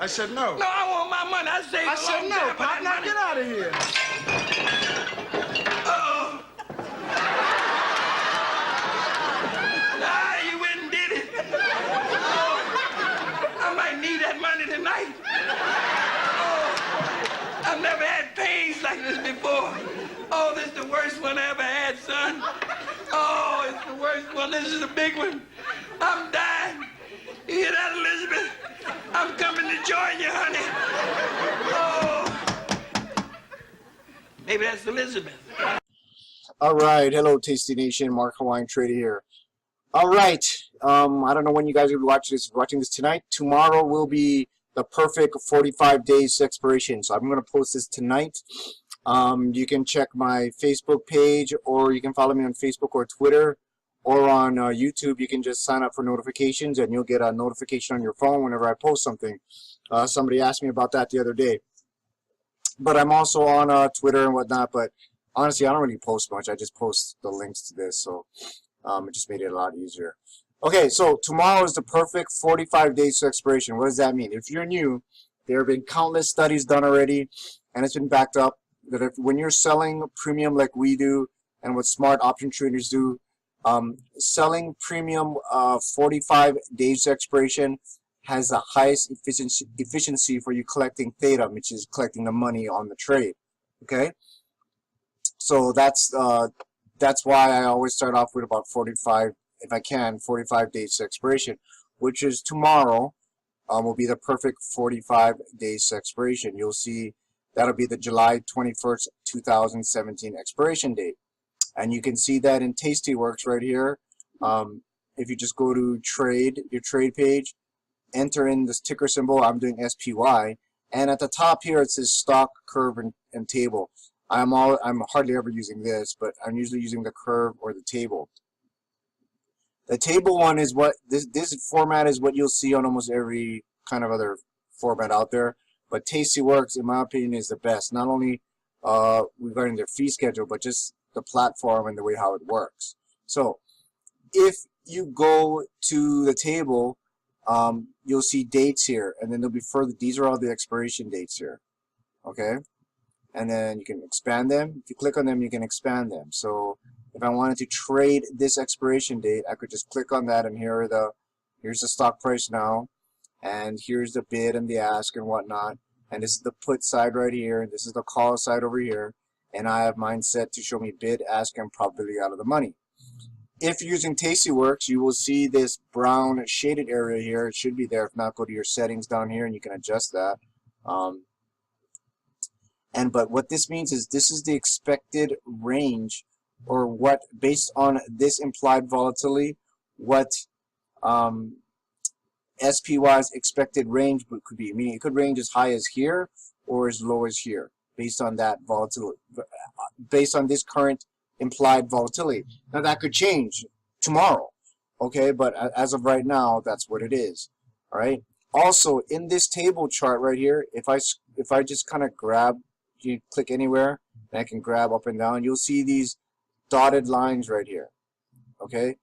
I said no. No, I want my money. I saved I said no, partner, get out of here. Uh-oh. Nah, you went and did it. Oh, I might need that money tonight. Oh, I've never had pains like this before. Oh, this is the worst one I ever had, son. Oh, it's the worst one. This is a big one. I'm dying. You hear that, Elizabeth? I'm coming to join you, honey. Oh. Maybe that's Elizabeth. All right, hello Tasty Nation, Mark Hawaiian Trader here. All right, I don't know when you guys will be watching this tonight. Tomorrow will be the perfect 45 days expiration, so I'm going to post this tonight. You can check my Facebook page, or you can follow me on Facebook or Twitter, or on YouTube. You can just sign up for notifications, and you'll get a notification on your phone whenever I post something. Somebody asked me about that the other day. But I'm also on Twitter and whatnot, but honestly, I don't really post much. I just post the links to this, so it just made it a lot easier. Okay, so tomorrow is the perfect 45 days to expiration. What does that mean? If you're new, there have been countless studies done already, and it's been backed up that when you're selling premium like we do and what smart option traders do, selling premium 45 days to expiration has the highest efficiency for you collecting theta, which is collecting the money on the trade. Okay, so that's why I always start off with about 45, if I can, 45 days to expiration, which is tomorrow. Will be the perfect 45 days to expiration. You'll see that'll be the July 21st, 2017 expiration date, and you can see that in Tastyworks right here. If you just go to your trade page, enter in this ticker symbol. I'm doing SPY, and at the top here it says stock, curve, and table. I'm hardly ever using this, but I'm usually using the curve or the table. The table one is what this format is what you'll see on almost every kind of other format out there, but Tastyworks, in my opinion, is the best, not only regarding their fee schedule, but just the platform and the way how it works. So if you go to the table, you'll see dates here, and then there'll be further. These are all the expiration dates here, okay? And then you can expand them. If you click on them, you can expand them. So if I wanted to trade this expiration date, I could just click on that, and here's the stock price now, and here's the bid and the ask and whatnot, and this is the put side right here, and this is the call side over here, and I have mine set to show me bid, ask, and probability out of the money. If you're using Tastyworks, you will see this brown shaded area here. It should be there. If not, go to your settings down here and you can adjust that. But what this means is this is the expected range, or what, based on this implied volatility, what SPY's expected range could be. Meaning it could range as high as here or as low as here, based on that volatility, based on this current implied volatility. Now that could change tomorrow, okay, but as of right now, that's what it is. All right. Also, in this table chart right here, if I just kind of grab, you click anywhere, and I can grab up and down, you'll see these dotted lines right here. Okay,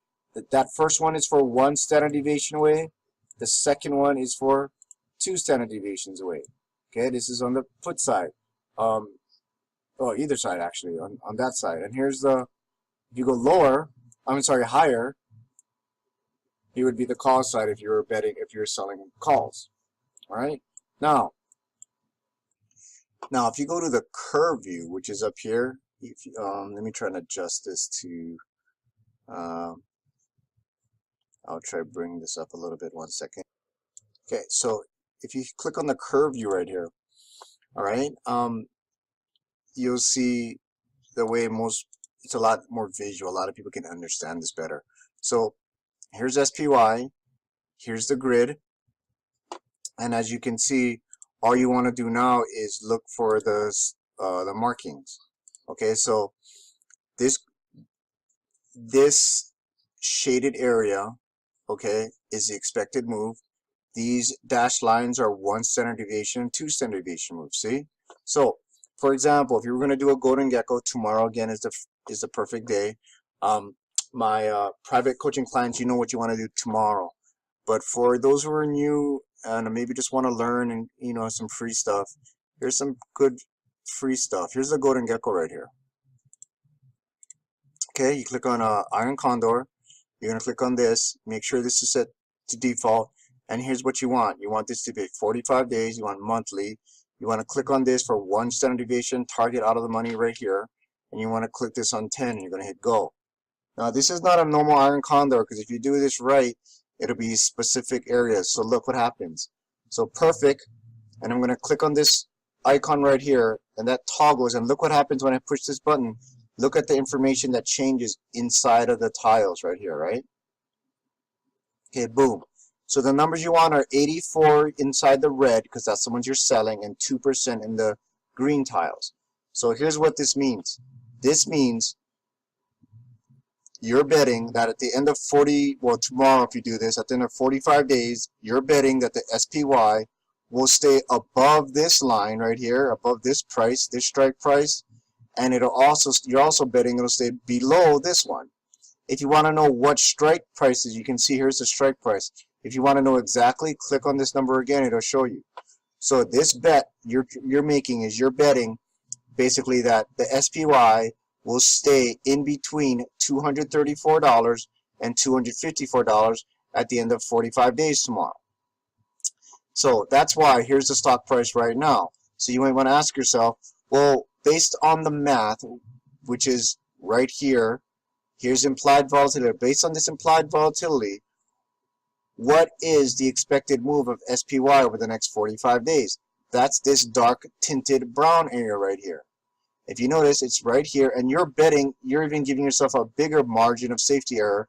that first one is for 1 standard deviation away. The second one is for 2 standard deviations away. Okay, this is on the put side. Oh, either side actually, on that side. And here's the, if you go lower, higher, it would be the call side if you were betting, if you're selling calls. All right. Now if you go to the curve view, which is up here, if you, let me try and adjust this to, I'll try to bring this up a little bit, 1 second. Okay, so if you click on the curve view right here, all right, you'll see the way it's a lot more visual. A lot of people can understand this better. So here's SPY, here's the grid, and as you can see, all you want to do now is look for the markings. Okay, so this shaded area, okay, is the expected move. These dashed lines are 1 standard deviation, 2 standard deviation moves. See? So, for example, if you were going to do a golden gecko, tomorrow again is the perfect day. My private coaching clients, you know what you want to do tomorrow. But for those who are new and maybe just want to learn and some free stuff, here's some good free stuff. Here's the golden gecko right here. Okay, you click on Iron Condor. You're going to click on this. Make sure this is set to default. And here's what you want. You want this to be 45 days. You want monthly. You want to click on this for 1 standard deviation, target out of the money right here. And you want to click this on 10 and you're going to hit go. Now this is not a normal Iron Condor, because if you do this right, it'll be specific areas. So look what happens. So perfect. And I'm going to click on this icon right here, and that toggles, and look what happens when I push this button. Look at the information that changes inside of the tiles right here, right? Okay, boom. So the numbers you want are 84 inside the red, because that's the ones you're selling, and 2% in the green tiles. So here's what this means. This means you're betting that at the end of tomorrow if you do this, at the end of 45 days, you're betting that the SPY will stay above this line right here, above this price, this strike price, and you're also betting it'll stay below this one. If you want to know what strike prices, you can see here's the strike price. If you want to know exactly, click on this number again, it'll show you. So this bet you're making is you're betting basically that the SPY will stay in between $234 and $254 at the end of 45 days tomorrow. So that's why here's the stock price right now. So you might want to ask yourself, well, based on the math, which is right here, here's implied volatility. Based on this implied volatility, what is the expected move of SPY over the next 45 days? That's this dark tinted brown area right here. If you notice, it's right here, and you're betting, you're even giving yourself a bigger margin of safety error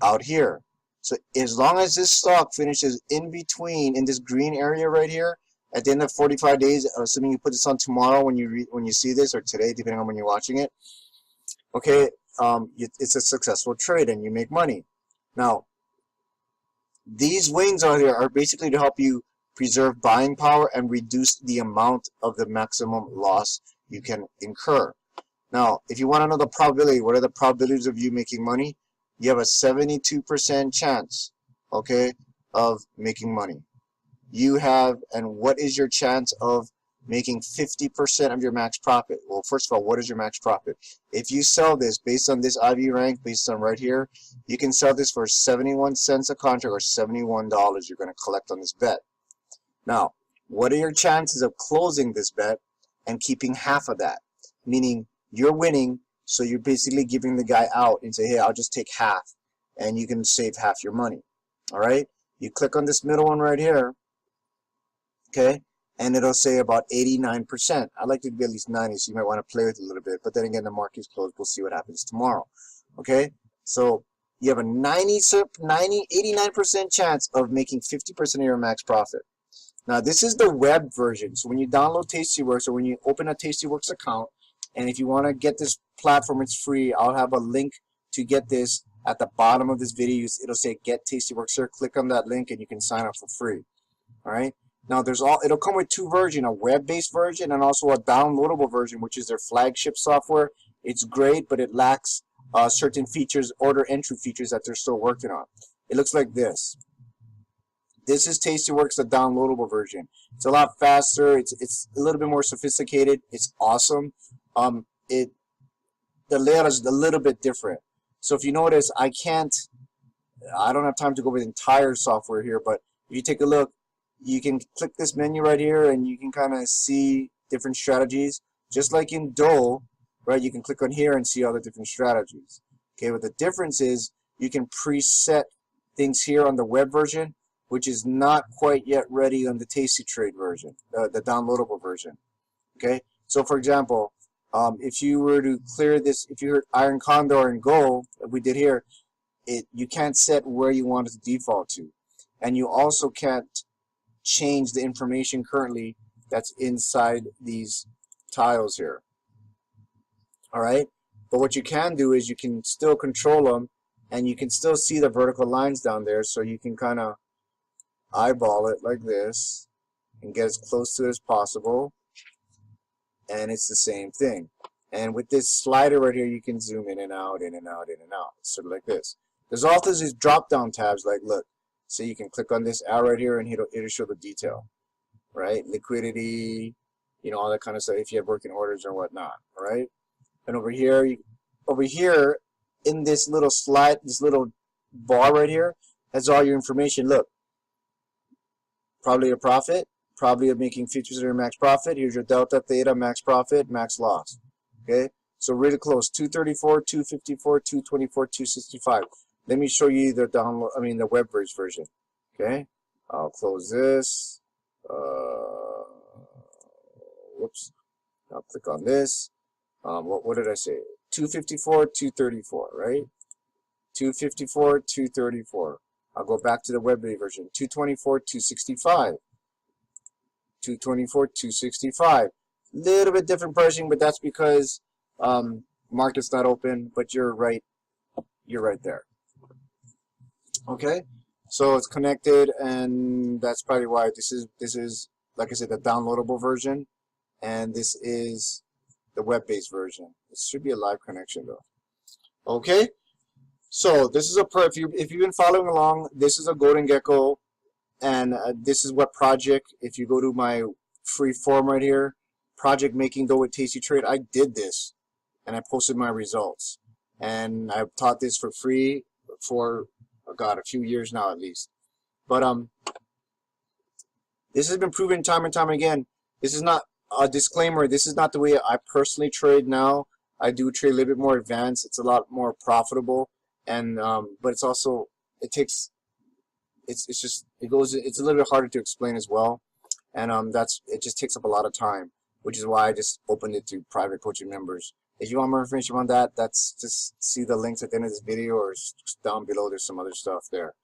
out here. So as long as this stock finishes in between, in this green area right here, at the end of 45 days, assuming you put this on tomorrow when you see this, or today, depending on when you're watching it, okay, it's a successful trade and you make money. Now, these wings out here are basically to help you preserve buying power and reduce the amount of the maximum loss you can incur. Now, if you want to know the probability, what are the probabilities of you making money? You have a 72% chance, okay, of making money. You have, and what is your chance of making 50% of your max profit? Well, first of all, what is your max profit? If you sell this based on this IV rank, based on right here, you can sell this for 71 cents a contract, or $71 you're going to collect on this bet. Now, what are your chances of closing this bet and keeping half of that? Meaning you're winning, so you're basically giving the guy out and say, hey, I'll just take half, and you can save half your money. All right? You click on this middle one right here, okay, and it'll say about 89%. I'd like it to be at least 90, so you might want to play with it a little bit. But then again, the market's closed. We'll see what happens tomorrow. Okay? So you have a 89% chance of making 50% of your max profit. Now, this is the web version. So when you download Tastyworks, or when you open a Tastyworks account, and if you want to get this platform, it's free. I'll have a link to get this at the bottom of this video. It'll say Get Tastyworks here. Click on that link and you can sign up for free. All right? Now, it'll come with 2 versions, a web-based version and also a downloadable version, which is their flagship software. It's great, but it lacks certain features, order entry features that they're still working on. It looks like this. This is Tastyworks, the downloadable version. It's a lot faster. It's a little bit more sophisticated. It's awesome. The layout is a little bit different. So if you notice, I don't have time to go over the entire software here, but if you take a look, you can click this menu right here and you can kind of see different strategies. Just like in Dole, right, you can click on here and see all the different strategies. Okay, but the difference is you can preset things here on the web version, which is not quite yet ready on the Tastytrade version, the downloadable version. Okay, so for example, if you were to clear this, if you heard Iron Condor and Gold, like we did here, you can't set where you want it to default to. And you also can't change the information currently that's inside these tiles here. All right, but what you can do is you can still control them, and you can still see the vertical lines down there, so you can kind of eyeball it like this and get as close to it as possible, and it's the same thing. And with this slider right here, you can zoom in and out, in and out, in and out, sort of like this. There's also these drop down tabs, like look, So you can click on this arrow right here and it'll show the detail, right? Liquidity, you know, all that kind of stuff if you have working orders or whatnot, right? And over here, in this little slide, this little bar right here, has all your information. Look, probably a profit, probably of making futures at your max profit. Here's your delta, theta, max profit, max loss. Okay, so really close, 234, 254, 224, 265. Let me show you the download, the web version. Okay, I'll close this. Whoops. I'll click on this. What did I say? 254, 234, right? 254, 234. I'll go back to the web version. 224, 265. 224, 265. Little bit different pricing, but that's because market's not open. But you're right there. Okay, so it's connected, and that's probably why this is like I said, the downloadable version, and this is the web-based version. It should be a live connection though. Okay, so this is if you've been following along, this is a Golden Gecko, and this is what project. If you go to my free form right here, project making dough with Tasty Trade, I did this, and I posted my results, and I've taught this for free for a few years now at least. But this has been proven time and time again. This is not a disclaimer. This is not the way I personally trade now. I do trade a little bit more advanced. It's a lot more profitable, and but it's also it's a little bit harder to explain as well, and it just takes up a lot of time, which is why I just opened it to private coaching members. If you want more information on that, that's just see the links at the end of this video, or down below there's some other stuff there.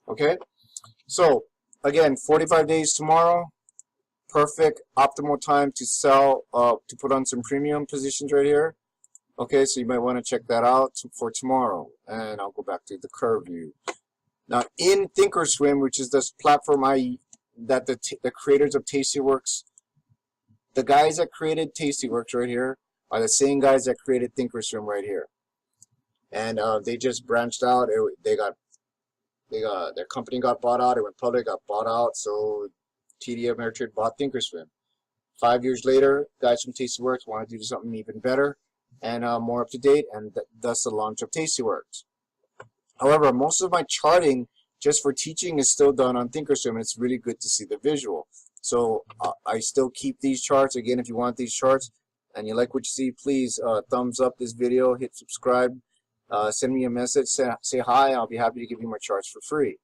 Okay, so again, 45 days tomorrow, perfect optimal time to sell, to put on some premium positions right here. Okay, so you might want to check that out for tomorrow, and I'll go back to the curve view. Now in Thinkorswim, which is this platform that the creators of Tastyworks, the guys that created Tastyworks right here are the same guys that created Thinkorswim right here, and they just branched out. Their company got bought out. It went public, got bought out. So TD Ameritrade bought Thinkorswim. 5 years later, guys from Tastyworks wanted to do something even better and more up to date, and thus the launch of Tastyworks. However, most of my charting just for teaching is still done on Thinkorswim, and it's really good to see the visual. So I still keep these charts. Again, if you want these charts and you like what you see, please thumbs up this video, hit subscribe, send me a message, say hi. I'll be happy to give you my charts for free.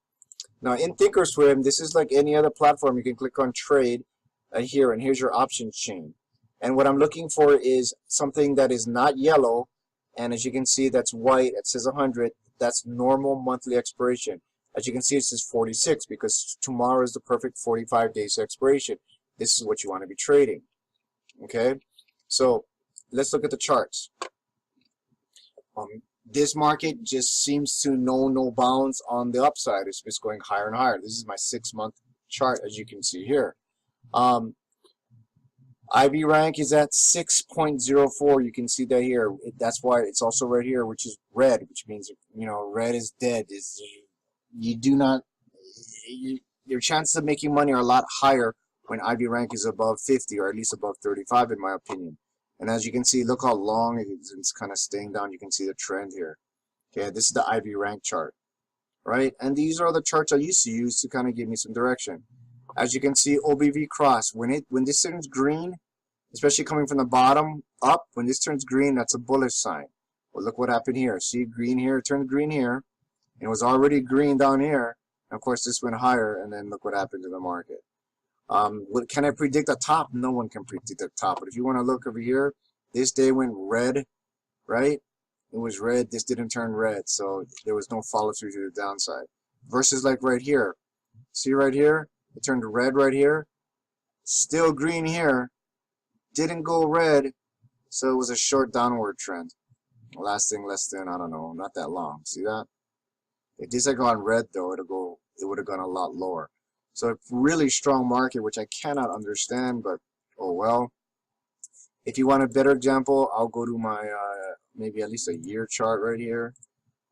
Now in Thinkorswim, this is like any other platform. You can click on trade here, and here's your options chain. And what I'm looking for is something that is not yellow, and as you can see, that's white. It says 100. That's normal monthly expiration. As you can see, it says 46 because tomorrow is the perfect 45 days expiration. This is what you want to be trading. Okay, so let's look at the charts. This market just seems to know no bounds on the upside. It's just going higher and higher. This is my 6-month chart, as you can see here. IB rank is at 6.04. You can see that here. That's why it's also right here, which is red, which means, you know, red is dead. Your chances of making money are a lot higher when IB rank is above 50, or at least above 35, in my opinion. And as you can see, look how long it's kind of staying down. You can see the trend here. Okay, this is the IB rank chart, right? And these are the charts I used to use to kind of give me some direction. As you can see, OBV cross, when this turns green, especially coming from the bottom up, when this turns green, that's a bullish sign. Well, look what happened here. See green here, it turned green here, and it was already green down here. And of course, this went higher, and then look what happened to the market. Can I predict a top? No one can predict a top. But if you want to look over here, this day went red, right? It was red. This didn't turn red, so there was no follow through to the downside. Versus like right here. See right here? It turned red right here. Still green here. Didn't go red, so it was a short downward trend. Lasting less than, I don't know, not that long. See that? If this had gone red though, it would have gone a lot lower. So a really strong market, which I cannot understand, but oh well. If you want a better example, I'll go to my maybe at least a year chart right here,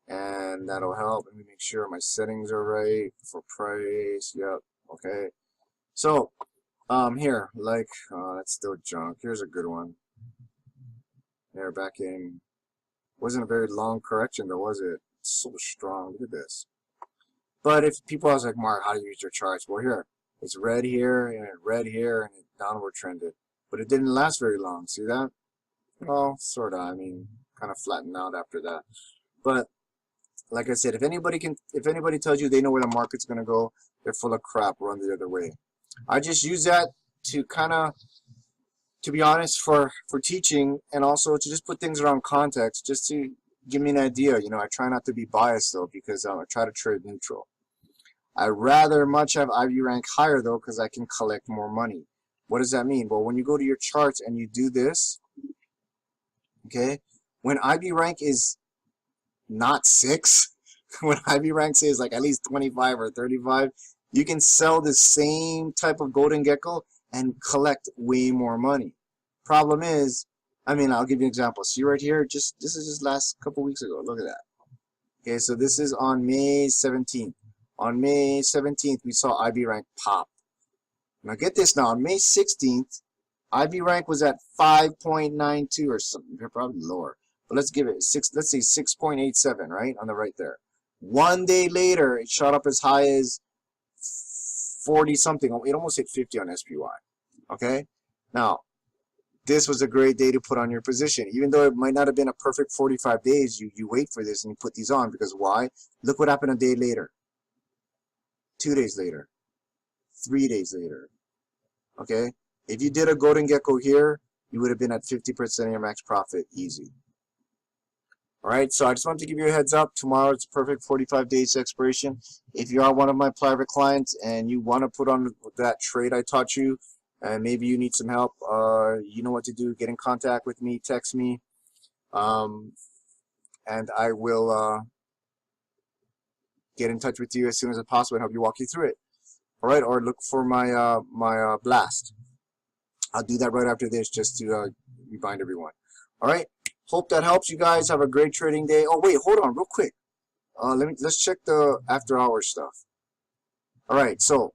and and that'll help. Let me make sure my settings are right for price. Yep. Okay. So here, like that's still junk. Here's a good one. There, back in, wasn't a very long correction though, was it? It's so strong. Look at this. But if people ask like, Mark, how do you use your charts? Well, here, it's red here and red here, and it downward trended, but it didn't last very long. See that? Well, sort of. I mean, kind of flattened out after that. But like I said, if anybody tells you they know where the market's gonna go, they're full of crap. Run the other way. I just use that to kind of, to be honest, for teaching, and also to just put things around context, just to give me an idea. You know, I try not to be biased though, because I try to trade neutral. I rather much have IB rank higher though, because I can collect more money. What does that mean? Well, when you go to your charts and you do this, okay, when IB rank is not 6, when IB rank says like at least 25 or 35, you can sell the same type of golden gecko and collect way more money. Problem is, I mean, I'll give you an example. See right here, this is just last couple weeks ago. Look at that. Okay, so this is on May 17th. On May 17th, we saw IB rank pop. Now get this now, on May 16th, IB rank was at 5.92 or something, probably lower. But let's give it 6, let's say 6.87, right? On the right there. 1 day later, it shot up as high as 40 something. It almost hit 50 on SPY. Okay? Now, this was a great day to put on your position. Even though it might not have been a perfect 45 days, you wait for this and you put these on, because why? Look what happened a day later. 2 days later. 3 days later. Okay? If you did a golden gecko here, you would have been at 50% of your max profit easy. Alright, so I just wanted to give you a heads up. Tomorrow it's perfect 45 days expiration. If you are one of my private clients and you want to put on that trade I taught you, and maybe you need some help, you know what to do. Get in contact with me, text me, and I will get in touch with you as soon as possible and help you walk you through it. Alright, or look for my my blast. I'll do that right after this, just to remind everyone. Alright, hope that helps you guys. Have a great trading day. Oh wait, hold on real quick. Let's check the after hours stuff. Alright, so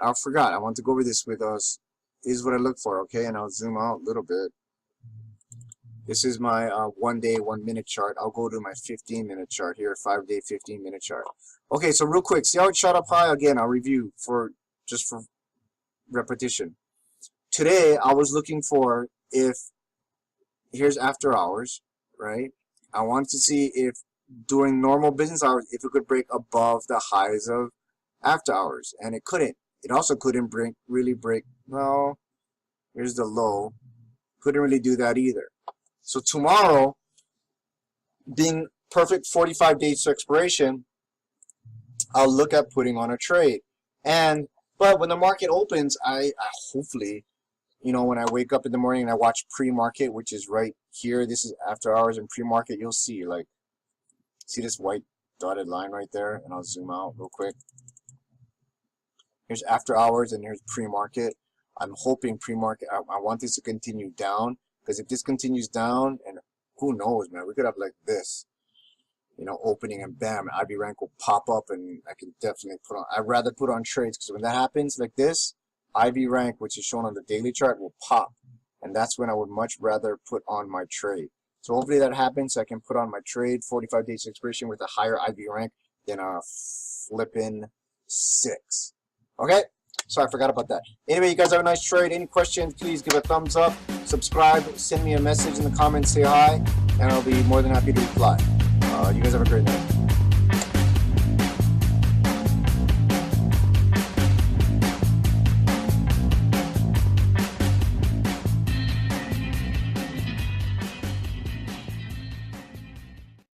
I forgot. I want to go over this with us. This is what I look for, okay? And I'll zoom out a little bit. This is my 1 day, 1 minute chart. I'll go to my 15-minute chart here, 5 day, 15-minute chart. Okay, so real quick, see how it shot up high? Again, I'll review just for repetition. Today, I was looking for here's after hours, right? I wanted to see if during normal business hours, if it could break above the highs of after hours, and it couldn't. It also couldn't really break, well, here's the low. Couldn't really do that either. So tomorrow, being perfect 45 days to expiration, I'll look at putting on a trade. But when the market opens, I hopefully, you know, when I wake up in the morning and I watch pre-market, which is right here, this is after hours and pre-market, you'll see, like, see this white dotted line right there? And I'll zoom out real quick. Here's after hours and here's pre-market. I'm hoping pre-market, I want this to continue down, because if this continues down, and who knows, man, we could have like this, you know, opening and bam, IB rank will pop up, and I can definitely I'd rather put on trades, because when that happens like this, IB rank, which is shown on the daily chart, will pop, and that's when I would much rather put on my trade. So hopefully that happens, so I can put on my trade 45 days expiration with a higher IB rank than a flippin' 6. Okay, so I forgot about that. Anyway, you guys have a nice trade. Any questions, please give a thumbs up, subscribe, send me a message in the comments, say hi, and I'll be more than happy to reply. You guys have a great night.